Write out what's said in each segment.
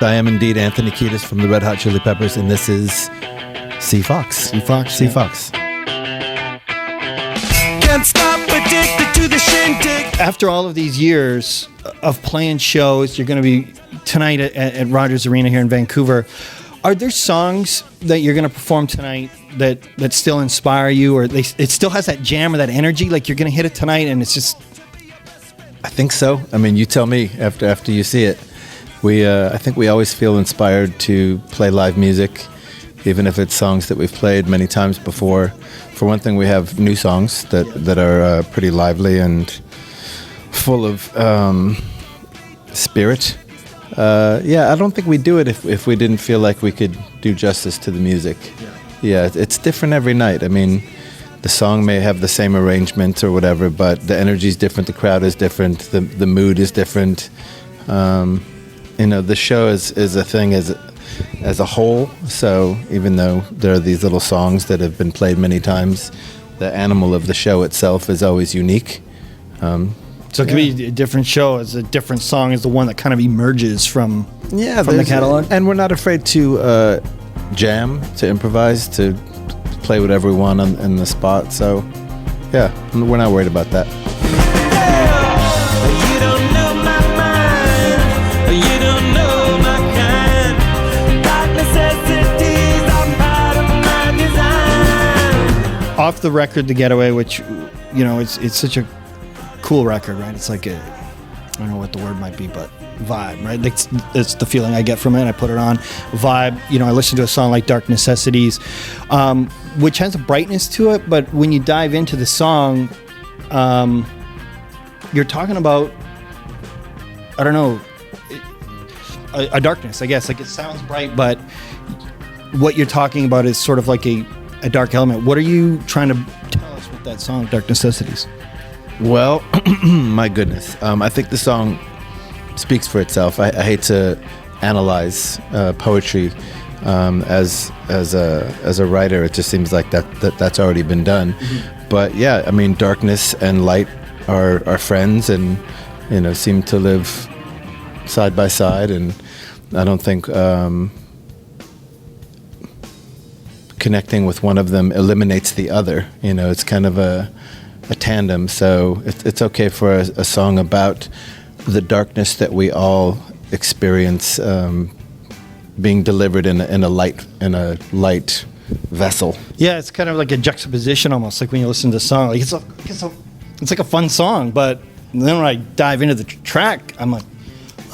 I am indeed Anthony Kiedis from the Red Hot Chili Peppers, and this is CFOX. CFOX. Can't stop, addicted to the shindig. After all of these years of playing shows, you're going to be tonight at Rogers Arena here in Vancouver. Are there songs that you're going to perform tonight that still inspire you, or it still has that jam or that energy? Like you're going to hit it tonight, and it's just. I think so. I mean, you tell me after you see it. I think we always feel inspired to play live music, even if it's songs that we've played many times before. For one thing, we have new songs that are pretty lively and full of spirit. I don't think we'd do it if we didn't feel like we could do justice to the music. Yeah, it's different every night. I mean, the song may have the same arrangement or whatever, but the energy is different, the crowd is different, the mood is different. The show is a thing as a whole. So even though there are these little songs that have been played many times, the animal of the show itself is always unique. So it could be a different show as a different song is the one that kind of emerges from the catalog. And we're not afraid to jam, to improvise, to play whatever we want in the spot. So yeah, we're not worried about that. You don't know my mind. You don't know my kind. Dark necessities are part of my design. Off the record, The Getaway, which, it's such a cool record, right? It's like I don't know what the word might be, but vibe, right? It's the feeling I get from it. I put it on vibe. I listen to a song like Dark Necessities, which has a brightness to it, but when you dive into the song, you're talking about, I don't know, a darkness, I guess. Like it sounds bright, but what you're talking about is sort of like a dark element. What are you trying to tell us with that song, Dark Necessities? Well, my goodness. I think the song speaks for itself. I hate to analyze poetry as a writer. It just seems like that's already been done. Mm-hmm. But yeah, I mean, darkness and light are friends, and seem to live side by side. And I don't think connecting with one of them eliminates the other. It's kind of a tandem. So it's okay for a song about the darkness that we all experience being delivered in a light vessel. Yeah, it's kind of like a juxtaposition, almost like when you listen to a song. Like it's like a fun song, but then when I dive into the track, I'm like,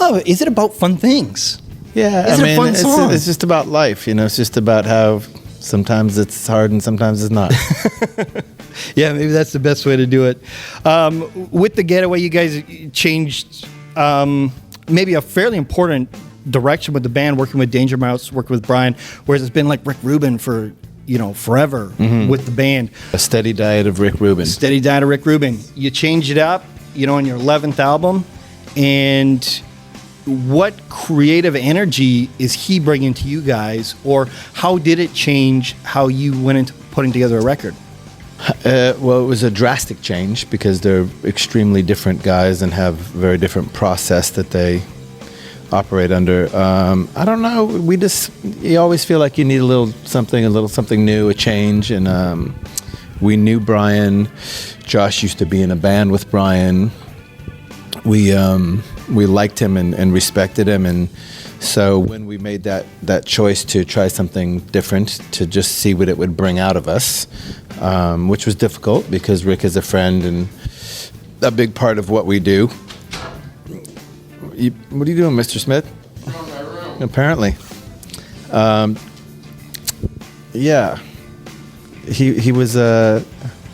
oh, is it about fun things? Yeah, is it a fun song? It's just about life. It's just about how sometimes it's hard and sometimes it's not. Yeah, maybe that's the best way to do it. With The Getaway, you guys changed maybe a fairly important direction with the band, working with Danger Mouse, working with Brian, whereas it's been like Rick Rubin for, forever with the band. A steady diet of Rick Rubin. You changed it up, on your 11th album, and what creative energy is he bringing to you guys, or how did it change how you went into putting together a record? Well, it was a drastic change because they're extremely different guys and have a very different process that they operate under. I don't know. You always feel like you need a little something new, a change. And we knew Brian. Josh used to be in a band with Brian. We liked him and respected him, and so when we made that choice to try something different, to just see what it would bring out of us, which was difficult because Rick is a friend and a big part of what we do. What are you doing, Mr. Smith? In my room. Apparently. Yeah. He was a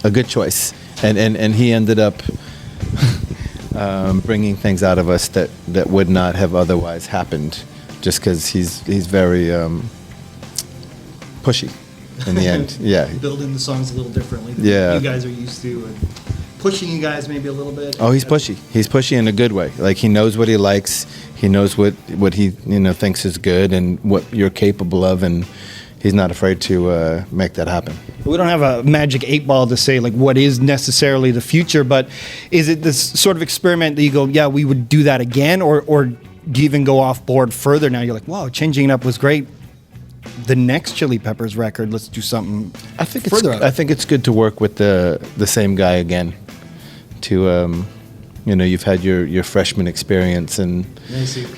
good choice, and he ended up bringing things out of us that would not have otherwise happened, just because he's very pushy in the end. Yeah. Building the songs a little differently than you guys are used to, and pushing you guys maybe a little bit. Oh, he's pushy. He's pushy in a good way. Like, he knows what he likes. He knows what he thinks is good and what you're capable of, and he's not afraid to make that happen. We don't have a magic 8-ball to say like what is necessarily the future, but is it this sort of experiment that you go, yeah, we would do that again, or do you even go off board further now? You're like, wow, changing it up was great. The next Chili Peppers record, let's do something. I think further. I think it's good to work with the same guy again. To you've had your freshman experience, and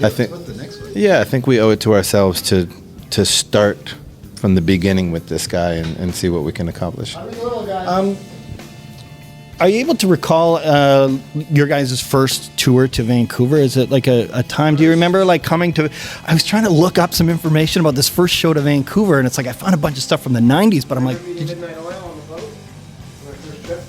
I think I think we owe it to ourselves to start from the beginning with this guy and see what we can accomplish. Are you able to recall your guys' first tour to Vancouver? Is it like a time? Do you remember like coming to? I was trying to look up some information about this first show to Vancouver, and it's like I found a bunch of stuff from the '90s, but I'm like, Midnight Oil on the boat on our first trip.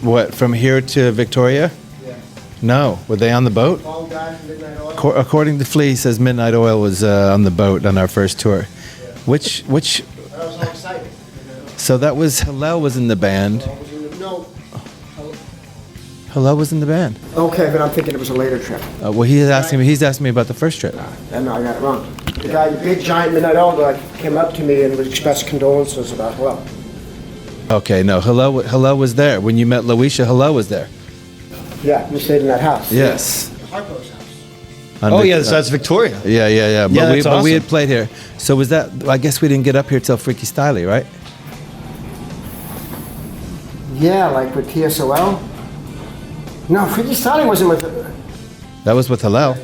What, from here to Victoria? Yeah. No, were they on the boat? All guy from Midnight Oil. According to Flea, he says Midnight Oil was on the boat on our first tour. Yeah. Which I was all excited. so that was Hillel was in the band. No. Hillel was in the band. Okay, but I'm thinking it was a later trip. Well, he's asking me about the first trip. No, I got it wrong. The guy, the big giant Midnight Oil guy, came up to me and would express condolences about Hillel. Okay, no, Hillel was there when you met Louisa. Hillel was there. Yeah, we stayed in that house. Yes. Harpo's house. On oh Vic- yeah, so that's Victoria. Yeah. Yeah, But that's but we awesome. had played here. So was that? I guess we didn't get up here till Freaky Styley, right? Yeah, like with TSOL. No, Freaky Styley wasn't with. That was with Hillel.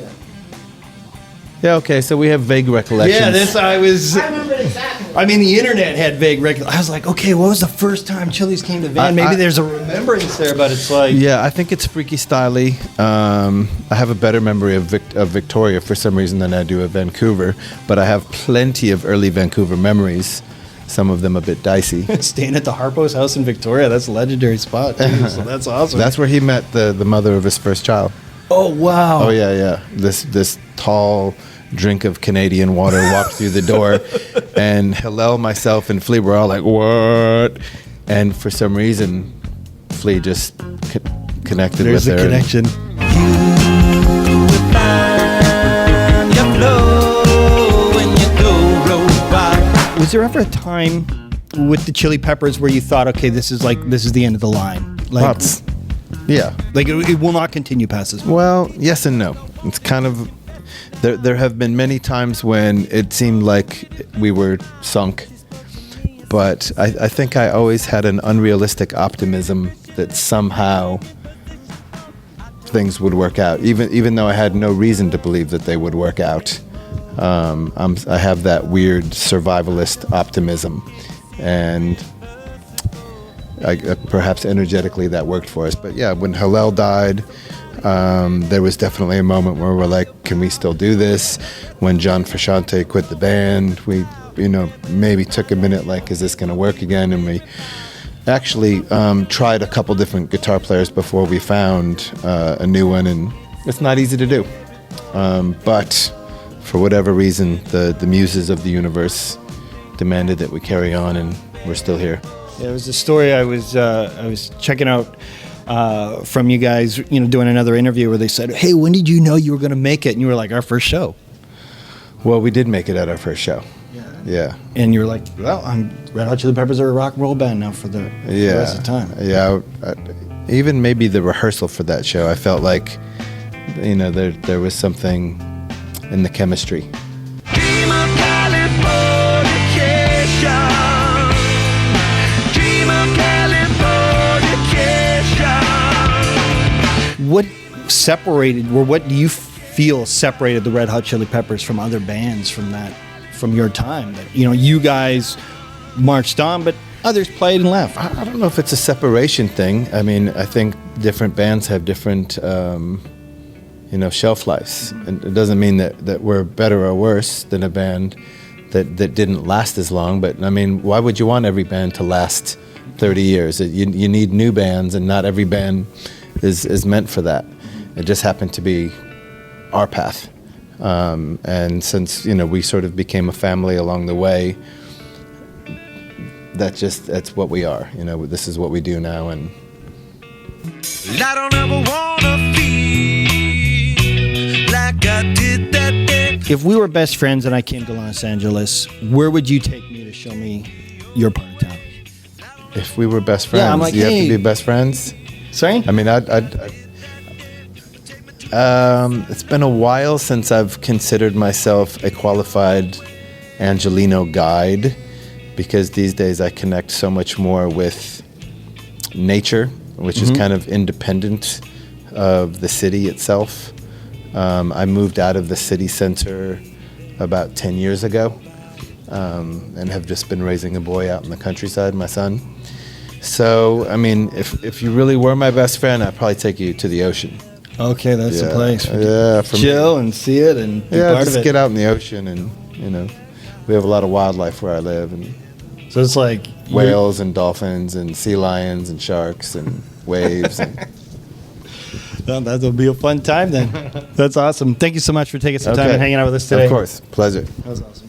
Yeah. Okay. So we have vague recollections. Yeah, this I was. I remember it exactly. I mean, the internet had vague recollections. I was like, okay, what was the first time Chili's came to Van? Maybe there's a remembrance there, but it's like. Yeah, I think it's Freaky Styley. I have a better memory of Victoria for some reason than I do of Vancouver, but I have plenty of early Vancouver memories. Some of them a bit dicey. Staying at the Harpo's house in Victoria, that's a legendary spot, too, so that's awesome. That's where he met the mother of his first child. oh, wow. Oh yeah. This tall drink of Canadian water walked through the door, and Hillel, myself, and Flea were all like, "What?" And for some reason, Flea just connected There's with the her. connection. Was there ever a time with the Chili Peppers where you thought, okay, this is the end of the line? Like, Lots. Yeah. like it will not continue past this point. Well, yes and no. It's kind of there have been many times when it seemed like we were sunk, but I think I always had an unrealistic optimism that somehow things would work out, even though I had no reason to believe that they would work out. I have that weird survivalist optimism, and perhaps energetically that worked for us. But yeah, when Hillel died, there was definitely a moment where we're like, can we still do this? When John Frusciante quit the band, we maybe took a minute like, is this going to work again? And we actually tried a couple different guitar players before we found a new one, and it's not easy to do. But for whatever reason, the muses of the universe demanded that we carry on, and we're still here. There was a story I was checking out from you guys, doing another interview where they said, "Hey, when did you know you were going to make it?" And you were like, "Our first show." Well, we did make it at our first show. Yeah. And you were like, "Well, Red Hot Chili Peppers are a rock and roll band now for the rest of the time." Yeah. Even maybe the rehearsal for that show, I felt like, there was something in the chemistry. Dream of Californication. Dream of Californication. What what do you feel separated the Red Hot Chili Peppers from other bands from your time? That you guys marched on, but others played and left. I don't know if it's a separation thing. I mean, I think different bands have different, shelf lives. And it doesn't mean that we're better or worse than a band that didn't last as long. But, I mean, why would you want every band to last 30 years? You need new bands, and not every band is meant for that. It just happened to be our path. And since, we sort of became a family along the way, that's what we are. This is what we do now. And I don't ever wanna feel like I did that day. If we were best friends and I came to Los Angeles, where would you take me to show me your part of town? if we were best friends, Yeah, I'm like, you have hey. to be best friends. Sorry? I mean, It's been a while since I've considered myself a qualified Angelino guide, because these days I connect so much more with nature, which is kind of independent of the city itself. I moved out of the city center about 10 years ago, and have just been raising a boy out in the countryside, my son. So, I mean, if you really were my best friend, I'd probably take you to the ocean. Okay, that's the place. Yeah, for Chill me. and see it and be Yeah, part just of it. get out in the ocean, and we have a lot of wildlife where I live, and So it's like whales and dolphins and sea lions and sharks and waves. And Well, that'll be a fun time then. That's awesome. Thank you so much for taking some time Okay. and hanging out with us today. Of course, pleasure. That was awesome.